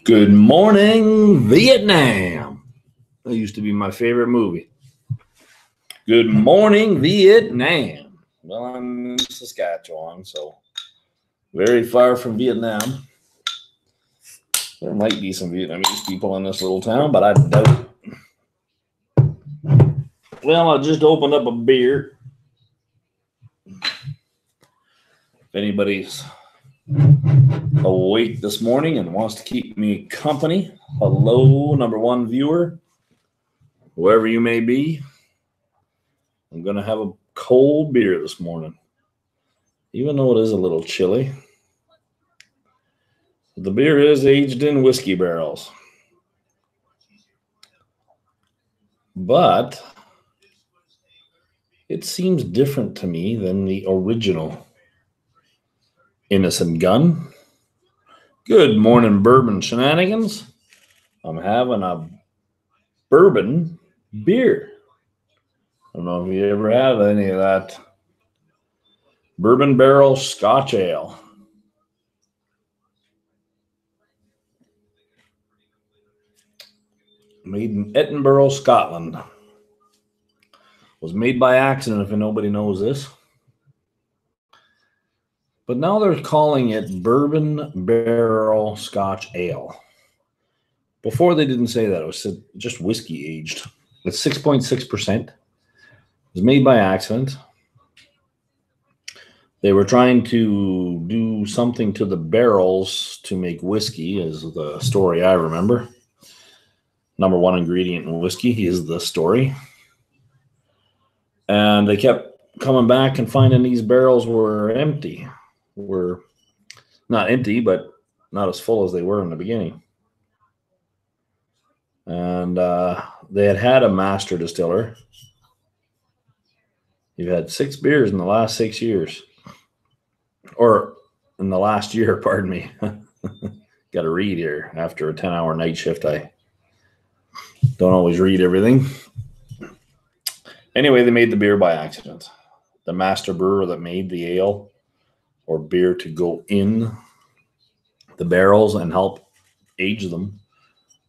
Good morning, Vietnam. That used to be my favorite movie. Good morning, Vietnam. Well, I'm in Saskatchewan, so very far from Vietnam. There might be some Vietnamese people in this little town, but I doubt it. Well, I just opened up a beer. If anybody's awake this morning and wants to keep me company, hello, number one viewer, whoever you may be. I'm going to have a cold beer this morning, even though it is a little chilly. The beer is aged in whiskey barrels, but it seems different to me than the original Innocent Gun. Good morning, Bourbon Shenanigans. I'm having a bourbon beer. I don't know if you ever had any of that bourbon barrel Scotch ale. Made in Edinburgh, Scotland. Was made by accident, if nobody knows this. But now they're calling it bourbon barrel Scotch ale. Before they didn't say that. It was just whiskey aged. It's 6.6%. It was made by accident. They were trying to do something to the barrels to make whiskey, is the story I remember. Number one ingredient in whiskey is the story. And they kept coming back and finding these barrels were empty. Were not empty, but not as full as they were in the beginning. And they had a master distiller. You've had 6 beers in the last 6 years. Or in the last year, pardon me. Got to read here. After a 10-hour night shift, I don't always read everything. Anyway, they made the beer by accident. The master brewer that made the ale or beer to go in the barrels and help age them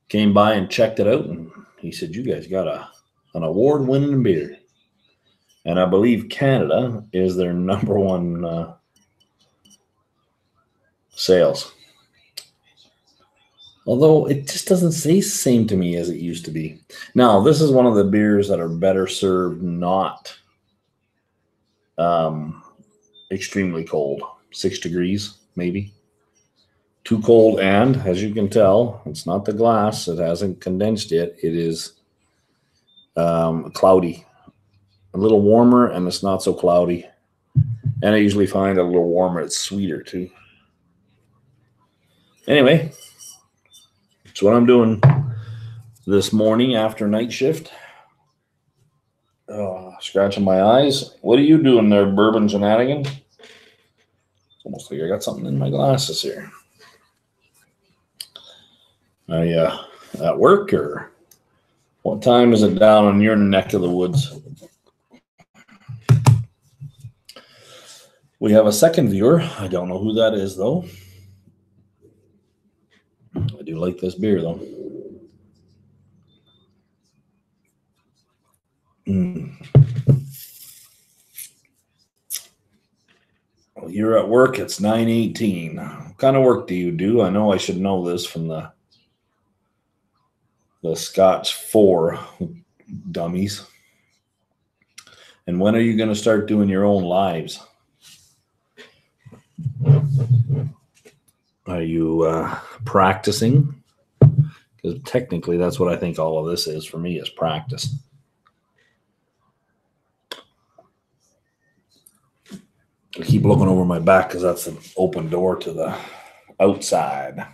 came by and checked it out, and he said, "You guys got an award-winning beer." And I believe Canada is their number one sales. Although it just doesn't say the same to me as it used to be. Now, this is one of the beers that are better served not extremely cold. 6 degrees, maybe. Too cold, and as you can tell, it's not the glass. It hasn't condensed yet. It is cloudy. A little warmer, and it's not so cloudy. And I usually find a little warmer, it's sweeter too. Anyway, that's what I'm doing this morning after night shift. Scratching my eyes. What are you doing there, Bourbon Shenanigan? It's almost like I got something in my glasses here. Are you at work, or what time is it down in your neck of the woods? We have a second viewer. I don't know who that is, though. I do like this beer, though. Well, you're at work. It's 9:18. What kind of work do you do? I know I should know this from the Scotch 4 dummies. And when are you going to start doing your own lives? Are you practicing? Because technically that's what I think all of this is for me, is practice. I keep looking over my back because that's an open door to the outside.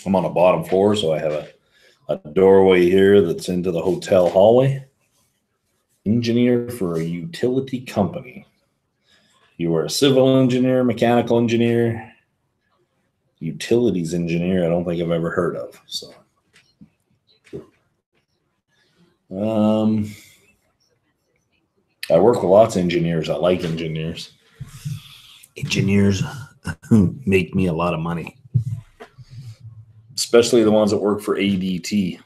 I'm on a bottom floor, so I have a doorway here that's into the hotel hallway. Engineer for a utility company. You are a civil engineer, mechanical engineer, utilities engineer. I don't think I've ever heard of. So, I work with lots of engineers. I like engineers. Engineers make me a lot of money. especially the ones that work for ADT.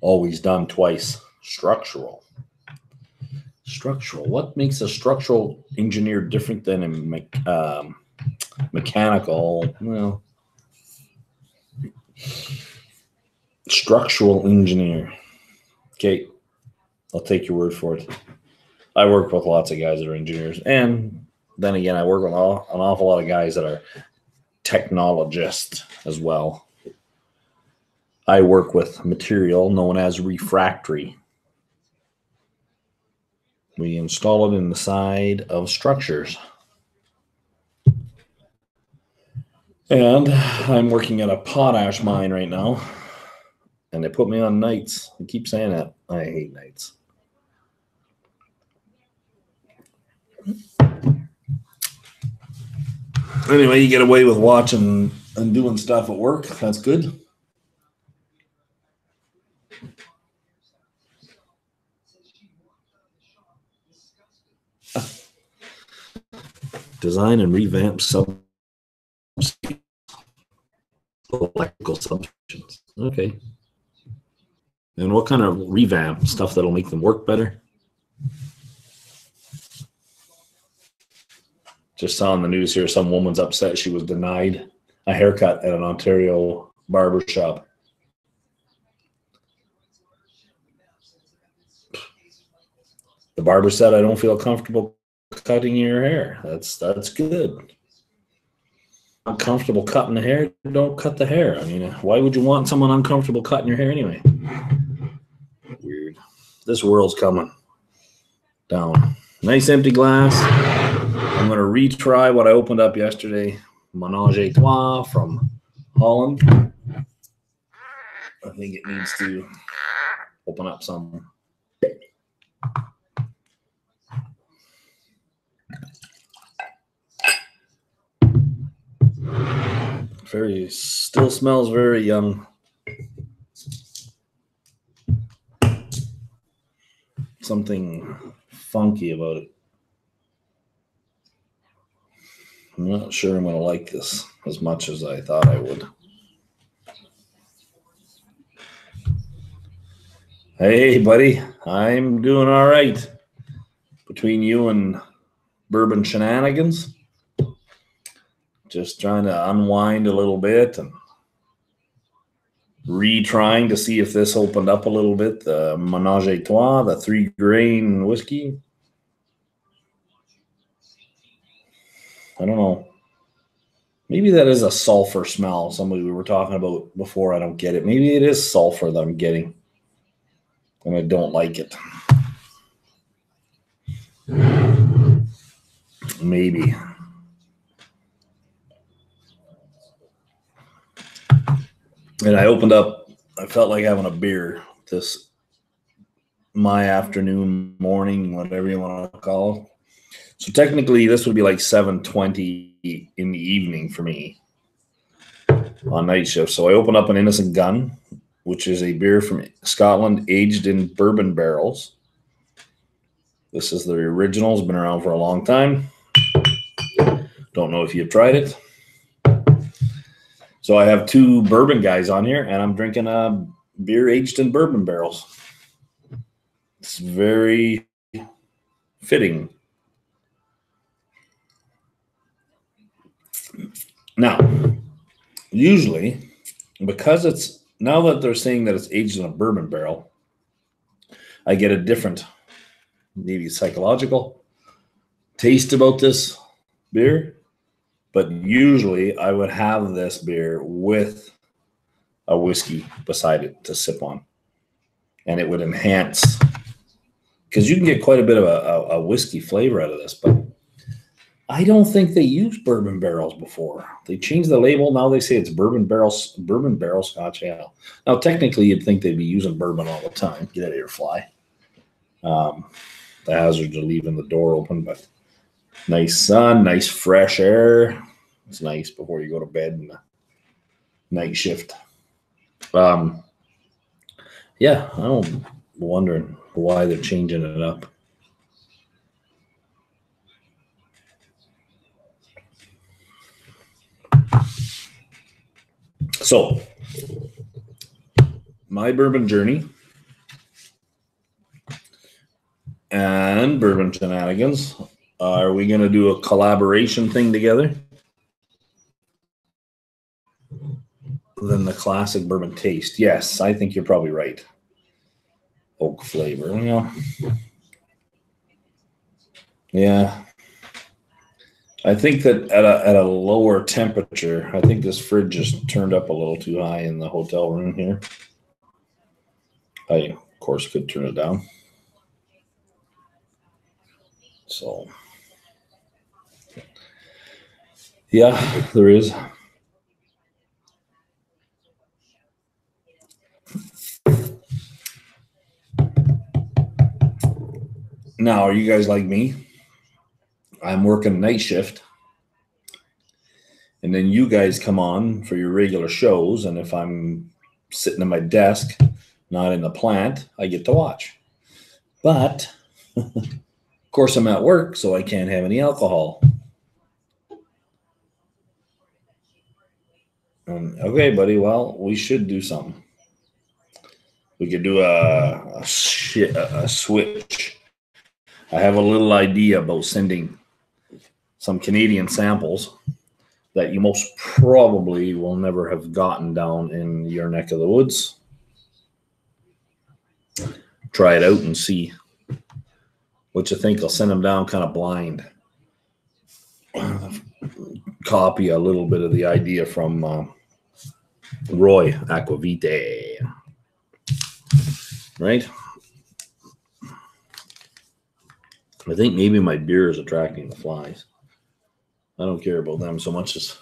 Always done twice. Structural. What makes a structural engineer different than a mechanical? Well, structural engineer. Okay, I'll take your word for it. I work with lots of guys that are engineers, and then again, I work with an awful lot of guys that are technologists as well. I work with material known as refractory. We install it in the side of structures. And I'm working at a potash mine right now, and they put me on nights. I keep saying that. I hate nights. Anyway, you get away with watching and doing stuff at work. That's good. Design and revamp electrical substations. Okay. And what kind of revamp? Stuff that'll make them work better? Just saw on the news here, some woman's upset she was denied a haircut at an Ontario barber shop. The barber said, "I don't feel comfortable cutting your hair." That's good. Uncomfortable cutting the hair, don't cut the hair. I mean, why would you want someone uncomfortable cutting your hair anyway? Weird. This world's coming down. Nice empty glass. I'm going to retry what I opened up yesterday. Menage a Trois from Holland. I think it needs to open up some. Still smells very young. Something funky about it. I'm not sure I'm going to like this as much as I thought I would. Hey, buddy. I'm doing all right. Between you and bourbon shenanigans, just trying to unwind a little bit and retrying to see if this opened up a little bit. The Menage a Trois, the 3-grain whiskey. I don't know. Maybe that is a sulfur smell. Somebody we were talking about before. I don't get it. Maybe it is sulfur that I'm getting, and I don't like it. Maybe. And I opened up. I felt like having a beer this my afternoon, morning, whatever you want to call it. So technically, this would be like 7:20 in the evening for me on night shift. So I opened up an Innocent Gun, which is a beer from Scotland aged in bourbon barrels. This is the original. It's been around for a long time. Don't know if you've tried it. So I have 2 bourbon guys on here, and I'm drinking a beer aged in bourbon barrels. It's very fitting. Now, usually, because it's now that they're saying that it's aged in a bourbon barrel, I get a different, maybe psychological taste about this beer. But usually I would have this beer with a whiskey beside it to sip on. And it would enhance, because you can get quite a bit of a whiskey flavor out of this. But I don't think they used bourbon barrels before. They changed the label. Now they say it's bourbon barrel Scotch ale. Now, technically, you'd think they'd be using bourbon all the time. Get out of here, fly. The hazards of leaving the door open, but nice sun, nice fresh air. It's nice before you go to bed in the night shift. Yeah, I'm wondering why they're changing it up. So, my bourbon journey and bourbon shenanigans. Are we going to do a collaboration thing together? Than the classic bourbon taste. Yes, I think you're probably right. Oak flavor. Yeah. I think that at a lower temperature, I think this fridge just turned up a little too high in the hotel room here. I, of course, could turn it down. So, yeah, there is. Now, are you guys like me? I'm working night shift. And then you guys come on for your regular shows. And if I'm sitting at my desk, not in the plant, I get to watch. But, of course, I'm at work, so I can't have any alcohol. Okay, buddy. Well, we should do something. We could do a switch. I have a little idea about sending some Canadian samples that you most probably will never have gotten down in your neck of the woods. Try it out and see what you think. I'll send them down kind of blind. Copy a little bit of the idea from Roy Aquavite. Right? I think maybe my beer is attracting the flies. I don't care about them so much as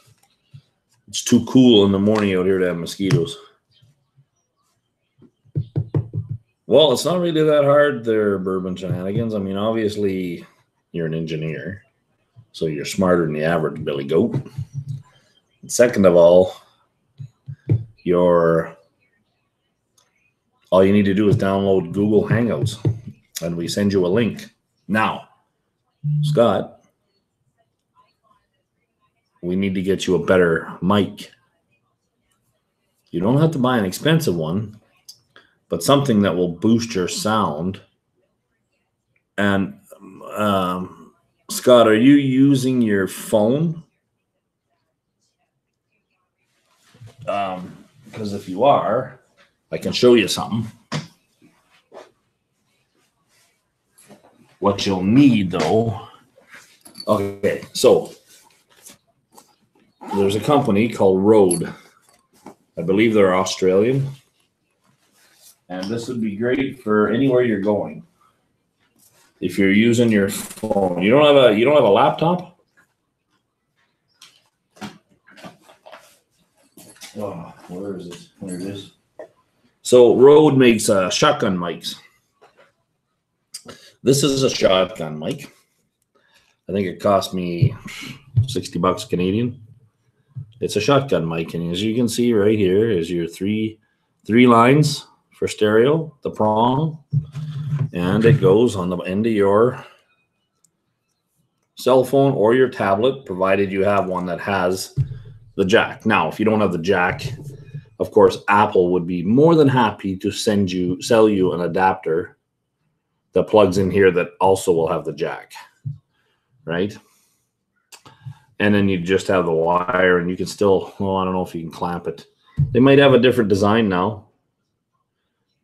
it's too cool in the morning out here to have mosquitoes. Well, it's not really that hard there, bourbon shenanigans. I mean, obviously, you're an engineer, so you're smarter than the average billy goat. And second of all, all you need to do is download Google Hangouts, and we send you a link. Now, Scott, we need to get you a better mic. You don't have to buy an expensive one, but something that will boost your sound. And Scott, are you using your phone? Because if you are, I can show you something. What you'll need, though. Okay, so there's a company called Rode. I believe they're Australian. And this would be great for anywhere you're going. If you're using your phone. You don't have a laptop? Oh, where is it? There it is. So Rode makes shotgun mics. This is a shotgun mic. I think it cost me $60 Canadian. It's a shotgun mic, and as you can see right here is your three lines for stereo, the prong, and it goes on the end of your cell phone or your tablet, provided you have one that has the jack. Now, if you don't have the jack, of course, Apple would be more than happy to sell you an adapter that plugs in here that also will have the jack, right? And then you just have the wire, and you can still, well, I don't know if you can clamp it. They might have a different design now.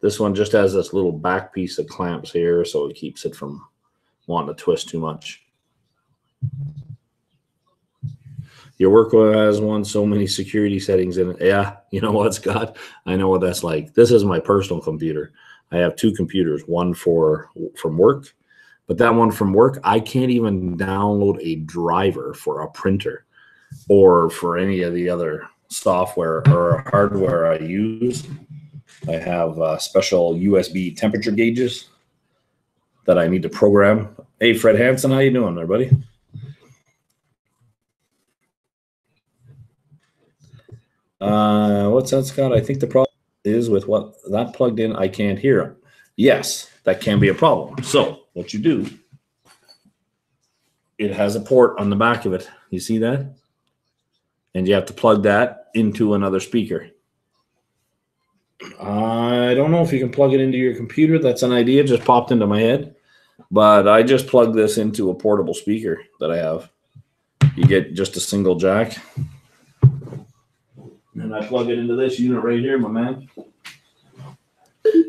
This one just has this little back piece that clamps here, so it keeps it from wanting to twist too much. Your work has so many security settings in it. Yeah, you know what, Scott? I know what that's like. This is my personal computer. I have two computers, one from work, but that one from work, I can't even download a driver for a printer or for any of the other software or hardware I use. I have special USB temperature gauges that I need to program. Hey, Fred Hansen, how you doing there, buddy? What's that, Scott? I think the problem is with what that plugged in, I can't hear it. Yes, that can be a problem. So what you do, it has a port on the back of it. You see that? And you have to plug that into another speaker. I don't know if you can plug it into your computer. That's an idea just popped into my head. But I just plug this into a portable speaker that I have. You get just a single jack. And I plug it into this unit right here, my man.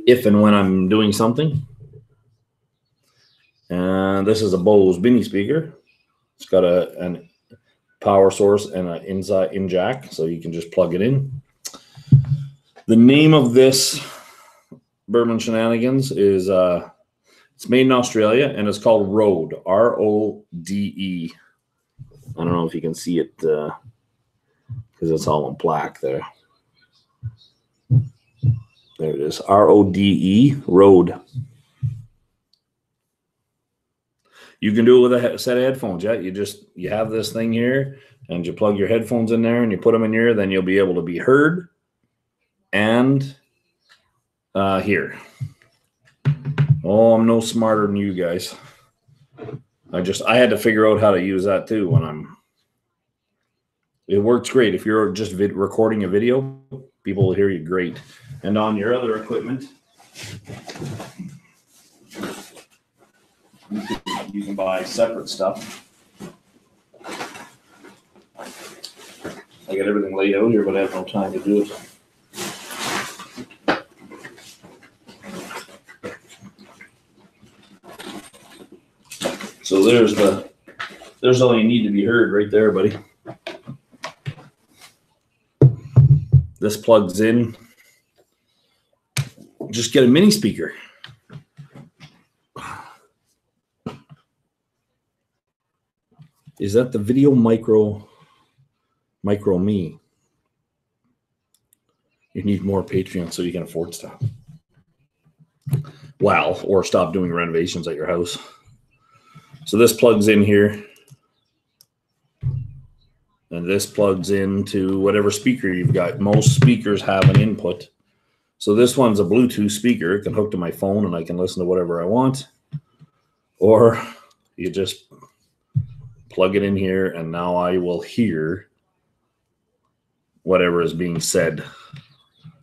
If and when I'm doing something. And this is a Bose mini speaker. It's got a power source and an in jack, so you can just plug it in. The name of this Bourbon Shenanigans is it's made in Australia and it's called Rode, R-O-D-E. I don't know if you can see it because it's all in black there. There it is, R-O-D-E, Rode. You can do it with a set of headphones. Yeah, you have this thing here, and you plug your headphones in there, and you put them in here. Then you'll be able to be heard and hear. Oh, I'm no smarter than you guys. I had to figure out how to use that too. It works great if you're just recording a video. People will hear you great, and on your other equipment. You can buy separate stuff. I got everything laid out here, but I have no time to do it. So there's all you need to be heard right there, buddy. This plugs in. Just get a mini speaker. Is that the Video Micro Me? You need more Patreon so you can afford stuff. Well, or stop doing renovations at your house. So this plugs in here. And this plugs into whatever speaker you've got. Most speakers have an input. So this one's a Bluetooth speaker. It can hook to my phone and I can listen to whatever I want. Or you just plug it in here, and now I will hear whatever is being said.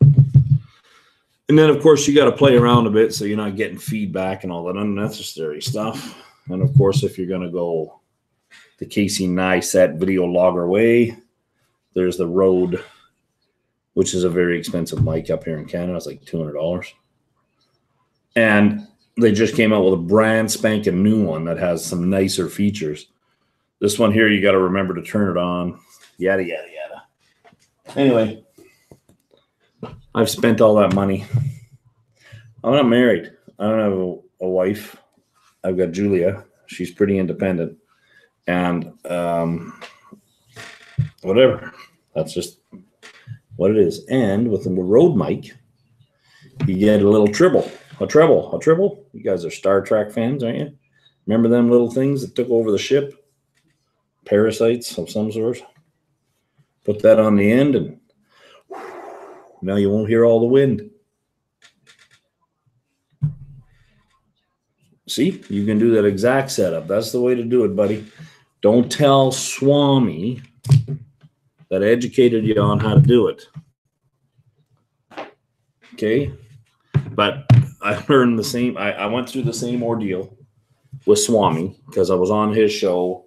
And then, of course, you got to play around a bit so you're not getting feedback and all that unnecessary stuff. And, of course, if you're going to go the Casey Neistat video logger way, there's the Rode, which is a very expensive mic up here in Canada. It's like $200. And they just came out with a brand spanking new one that has some nicer features. This one here, you got to remember to turn it on. Yada, yada, yada. Anyway, I've spent all that money. I'm not married. I don't have a wife. I've got Julia. She's pretty independent. And whatever. That's just what it is. And with the Rode mic, you get a little treble. A treble. You guys are Star Trek fans, aren't you? Remember them little things that took over the ship? Parasites of some sort. Put that on the end, and now you won't hear all the wind. See, you can do that exact setup. That's the way to do it, buddy. Don't tell Swami that educated you on how to do it. Okay? But I learned the same. I went through the same ordeal with Swami because I was on his show.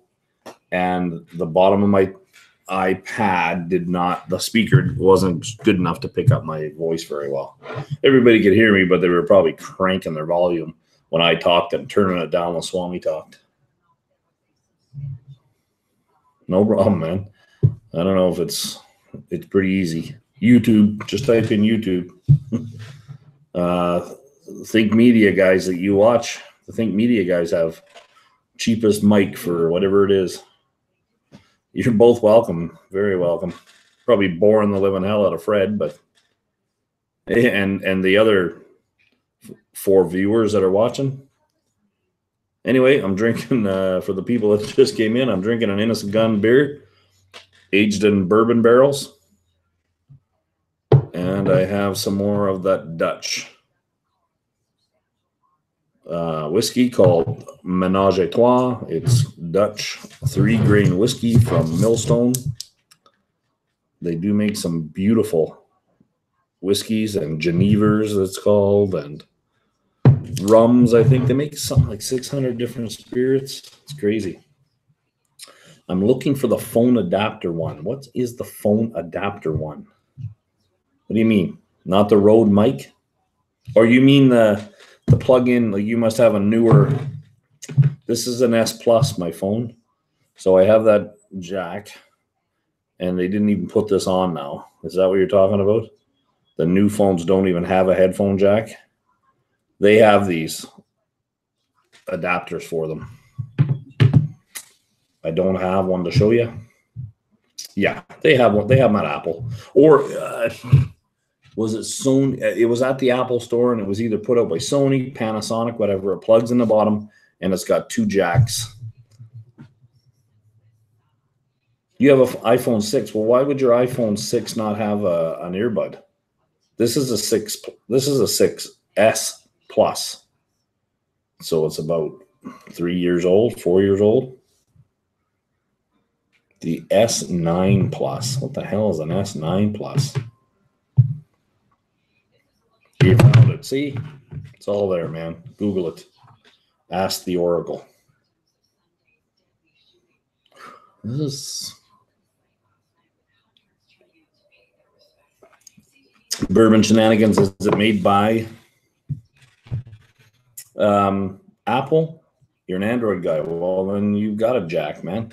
And the bottom of my iPad the speaker wasn't good enough to pick up my voice very well. Everybody could hear me, but they were probably cranking their volume when I talked and turning it down when Swami talked. No problem, man. I don't know if it's pretty easy. YouTube, just type in YouTube. Think Media guys that you watch, the Think Media guys have cheapest mic for whatever it is. You're both welcome. Very welcome. Probably boring the living hell out of Fred, but and the other 4 viewers that are watching. Anyway, I'm drinking for the people that just came in. I'm drinking an Innocent Gun beer, aged in bourbon barrels, and I have some more of that Dutch whiskey called Menage a Trois. It's Dutch 3-grain whiskey from Millstone. they do make some beautiful whiskeys and Genevers, it's called, and rums. I think they make something like 600 different spirits. It's crazy. I'm looking for the phone adapter one. What is the phone adapter one? What do you mean? Not the Rode mic? Or you mean the plug-in? Like, you must have a newer. This is an S Plus, my phone. So I have that jack, and they didn't even put this on now. Is that what you're talking about? The new phones don't even have a headphone jack. They have these adapters for them. I don't have one to show you. Yeah, they have one. They have them at Apple. Or was it Sony? It was at the Apple store, and it was either put out by Sony, Panasonic, whatever. It plugs in the bottom, and it's got 2 jacks. You have an iPhone 6. Well, why would your iPhone 6 not have an earbud? This is a 6. This is a 6S Plus. So it's about 3 years old, 4 years old. The S9 Plus. What the hell is an S9 Plus? You found it. See? It's all there, man. Google it. Ask the Oracle. This is Bourbon Shenanigans. Is it made by Apple? You're an Android guy. Well, then you've got a jack, man.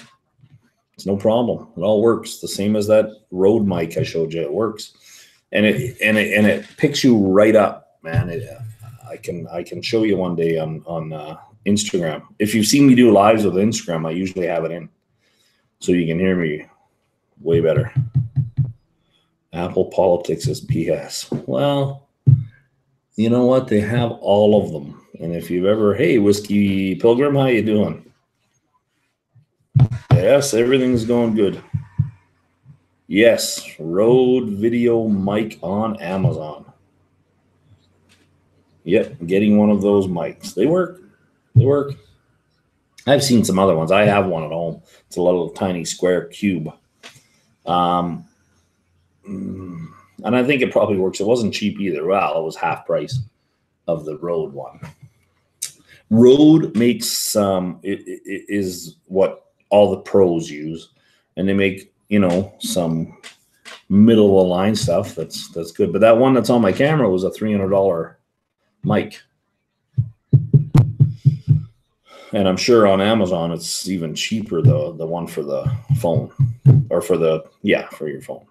It's no problem. It all works. The same as that Rode mic I showed you. It works, and it picks you right up, man. I can show you one day on Instagram. If you've seen me do lives with Instagram, I usually have it in, so you can hear me way better. Apple politics is BS. Well, you know what? They have all of them. And if you've ever, hey, Whiskey Pilgrim, how you doing? Yes, everything's going good. Yes, Rode video mic on Amazon. Yep, getting one of those mics. They work. They work. I've seen some other ones. I have one at home. It's a little tiny square cube. And I think it probably works. It wasn't cheap either. Well, it was half price of the Rode one. Rode makes it is what all the pros use, and they make, you know, some middle of the line stuff that's good. But that one that's on my camera was a $300 mic, and I'm sure on Amazon it's even cheaper, the one for the phone, or for your phone.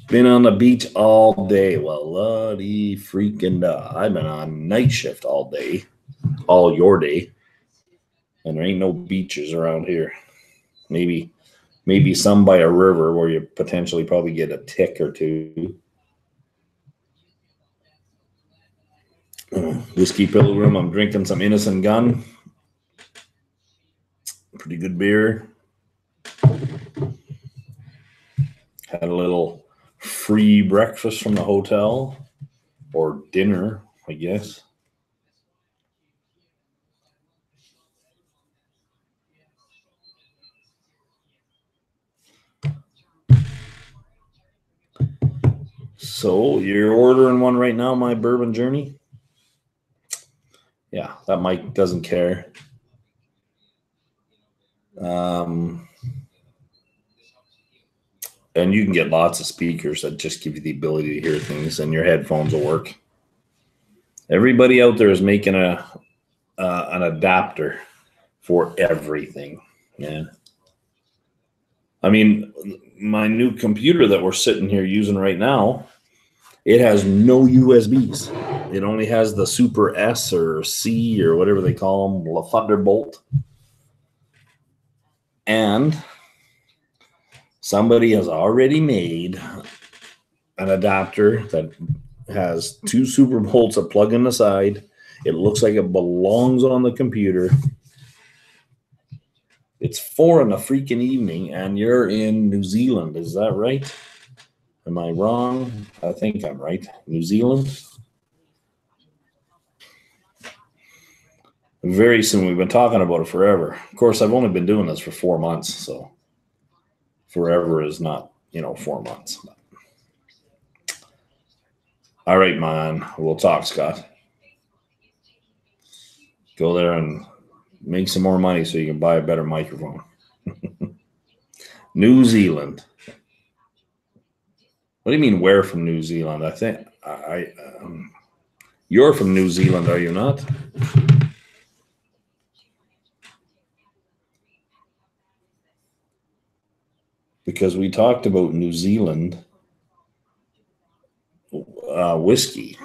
Been on the beach all day. Well, bloody freaking I've been on night shift all day, all your day, and there ain't no beaches around here. Maybe some by a river where you potentially probably get a tick or two. Whiskey Pilgrim. I'm drinking some Innocent Gun. Pretty good beer. Had a little free breakfast from the hotel, or dinner, I guess. So you're ordering one right now, my Bourbon Journey? Yeah, that mic doesn't care. And you can get lots of speakers that just give you the ability to hear things, and your headphones will work. Everybody out there is making an adapter for everything. Yeah. I mean, my new computer that we're sitting here using right now, it has no USBs. It only has the Super S or C or whatever they call them, the Thunderbolt. And somebody has already made an adapter that has 2 Super Bolts that plug in the side. It looks like it belongs on the computer. It's 4 in the freaking evening, and you're in New Zealand. Is that right? Am I wrong? I think I'm right. New Zealand? Very soon. We've been talking about it forever. Of course, I've only been doing this for 4 months, so forever is not, 4 months. All right, man. We'll talk, Scott. Go there and make some more money so you can buy a better microphone. New Zealand. What do you mean, where from New Zealand? I think you're from New Zealand, are you not? Because we talked about New Zealand whiskey.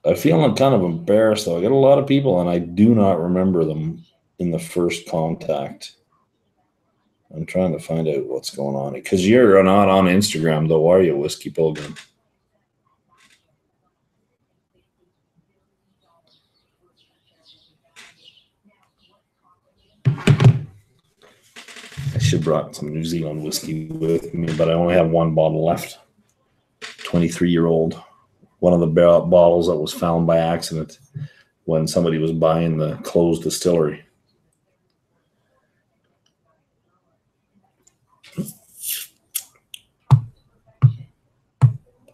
I feel I'm kind of embarrassed, though. I got a lot of people, and I do not remember them in the first contact. I'm trying to find out what's going on. Because you're not on Instagram, though, are you, Whiskey Pilgrim? I should have brought some New Zealand whiskey with me, but I only have one bottle left. 23-year-old. One of the bottles that was found by accident when somebody was buying the closed distillery.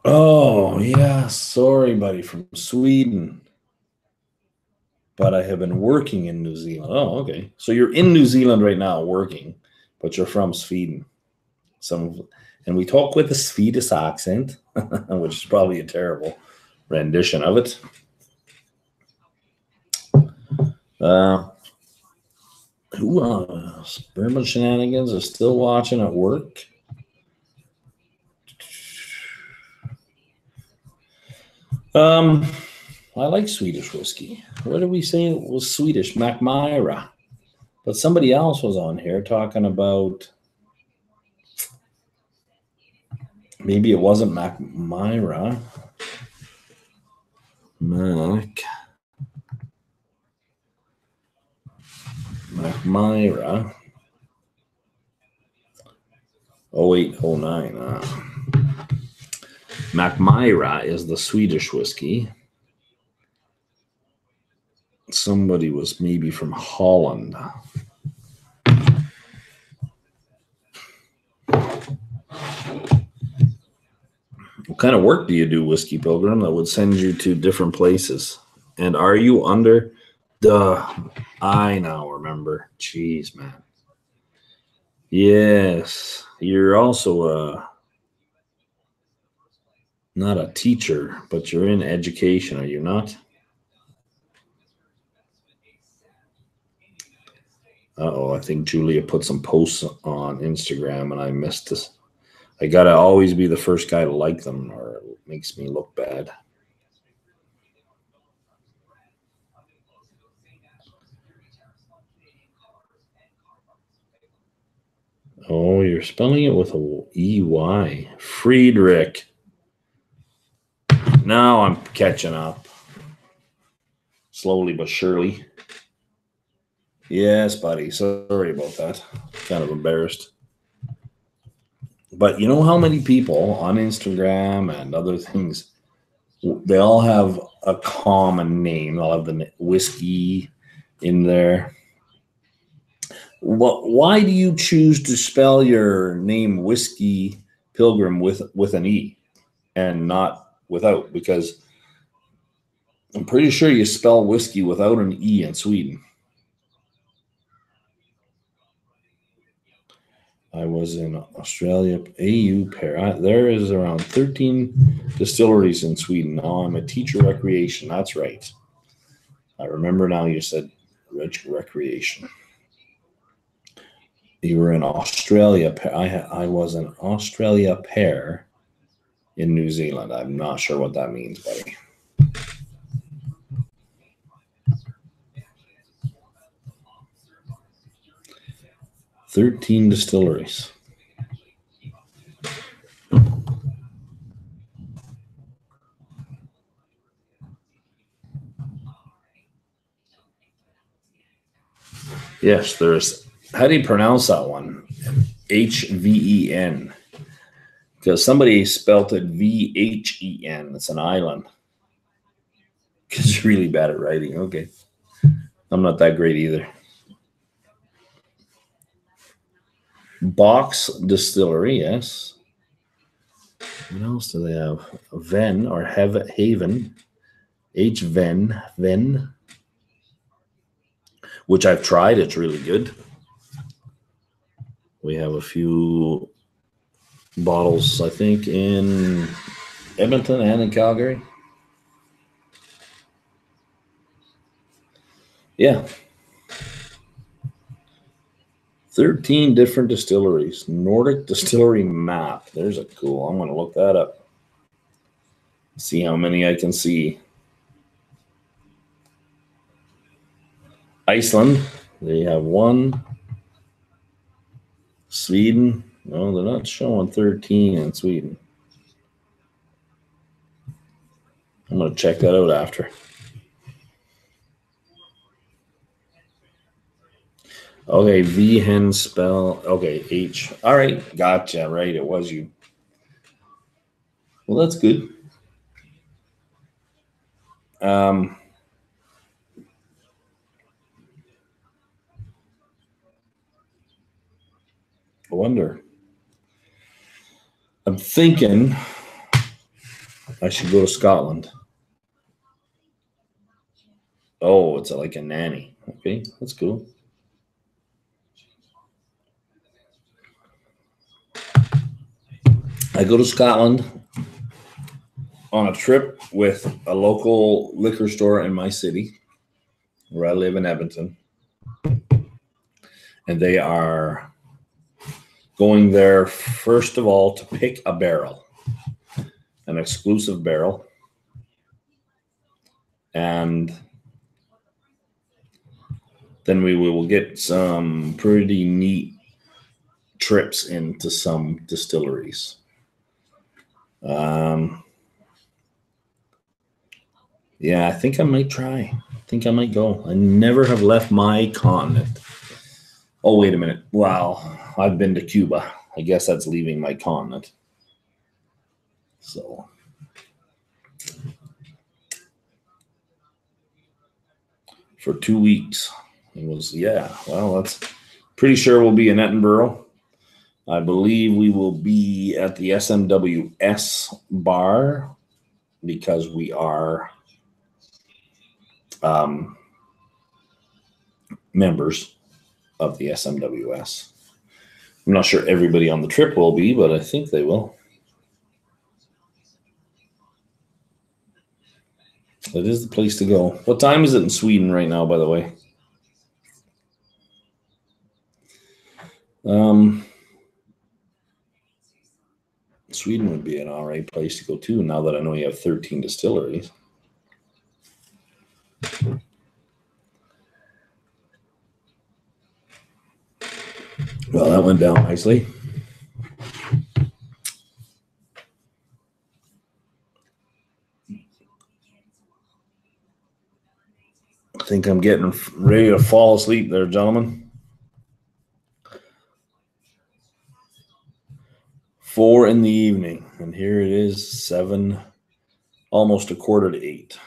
Oh, yeah. Sorry, buddy, from Sweden. But I have been working in New Zealand. Oh, okay. So you're in New Zealand right now working, but you're from Sweden. And we talk with a Swedish accent, which is probably a terrible rendition of it. Spearman Shenanigans are still watching at work. I like Swedish whiskey. What did we say it was Swedish? Mackmyra. But somebody else was on here talking about, maybe it wasn't Mackmyra. Mackmyra. 0809. Mackmyra is the Swedish whiskey. Somebody was maybe from Holland. What kind of work do you do, Whiskey Pilgrim, that would send you to different places? And are you under I now remember. Jeez, man. Yes. You're also not a teacher, but you're in education, are you not? Uh-oh, I think Julia put some posts on Instagram and I missed this. I gotta always be the first guy to like them or it makes me look bad. Oh, you're spelling it with a E-Y. Friedrich. Now I'm catching up. Slowly but surely. Yes, buddy. Sorry about that. Kind of embarrassed. But you know how many people on Instagram and other things, they all have a common name. They'll have the whiskey in there. Why do you choose to spell your name Whiskey Pilgrim with an E and not without? Because I'm pretty sure you spell whiskey without an E in Sweden. I was in Australia, AU pair. There is around 13 distilleries in Sweden. Now I'm a teacher recreation. That's right. I remember now you said recreation. You were in Australia. I was in Australia pair in New Zealand. I'm not sure what that means, buddy. "13 distilleries." Yes, there's. How do you pronounce that one? H-V-E-N. Because somebody spelt it V-H-E-N. It's an island. Because you're really bad at writing. Okay. I'm not that great either. Box Distillery, yes. What else do they have? Ven or Haven. Ven, which I've tried. It's really good. We have a few bottles, I think, in Edmonton and in Calgary. Yeah. 13 different distilleries. Nordic Distillery Map. There's a cool. I'm going to look that up. See how many I can see. Iceland. They have one. Sweden. No, they're not showing 13 in Sweden. I'm going to check that out after. Okay, V-hen spell. Okay, H. All right, gotcha. Right, it was you. Well, that's good. I wonder. I'm thinking I should go to Scotland. Oh, it's like a nanny. Okay, that's cool. I go to Scotland on a trip with a local liquor store in my city, where I live in Edmonton. And they are going there, first of all, to pick a barrel, an exclusive barrel. And then we will get some pretty neat trips into some distilleries. Yeah, I think I might try. I think I might go. I never have left my continent. Oh, wait a minute. Wow, I've been to Cuba. I guess that's leaving my continent. So for 2 weeks. It was, yeah, well, that's pretty sure we'll be in Edinburgh. I believe we will be at the SMWS bar because we are members of the SMWS. I'm not sure everybody on the trip will be, but I think they will. It is the place to go. What time is it in Sweden right now, by the way? Sweden would be an all right place to go to now that I know you have 13 distilleries. Well, that went down nicely. I think I'm getting ready to fall asleep there, gentlemen. 4 in the evening, and here it is 7, almost 7:45.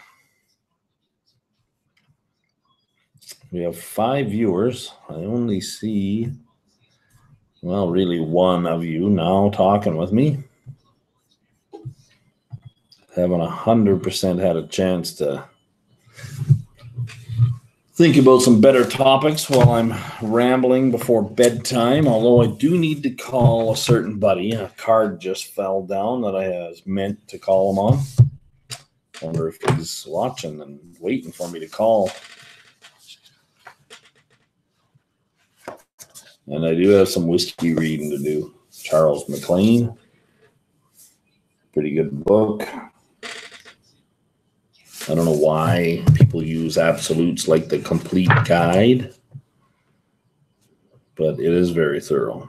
We have 5 viewers. I only see, well, really one of you now talking with me. Haven't 100% had a chance to think about some better topics while I'm rambling before bedtime, although I do need to call a certain buddy. A card just fell down that I was meant to call him on. Wonder if he's watching and waiting for me to call. And I do have some whiskey reading to do. Charles McLean. Pretty good book. I don't know why people use Absolutes like the complete guide, but it is very thorough.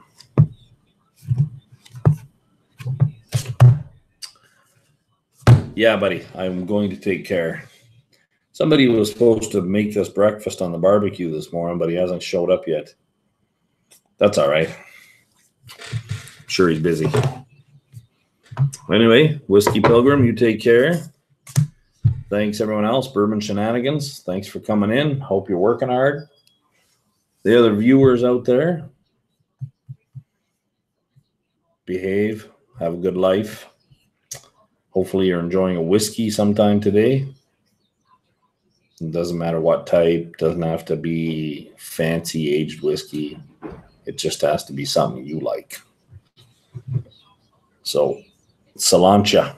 Yeah, buddy, I'm going to take care. Somebody was supposed to make this breakfast on the barbecue this morning, but he hasn't showed up yet. That's all right. I'm sure he's busy. Anyway, Whiskey Pilgrim, you take care. thanks everyone else. Bourbon Shenanigans, thanks for coming in. Hope you're working hard. The other viewers out there, behave, have a good life. Hopefully you're enjoying a whiskey sometime today. It doesn't matter what type, doesn't have to be fancy aged whiskey. It just has to be something you like. So, Salancha.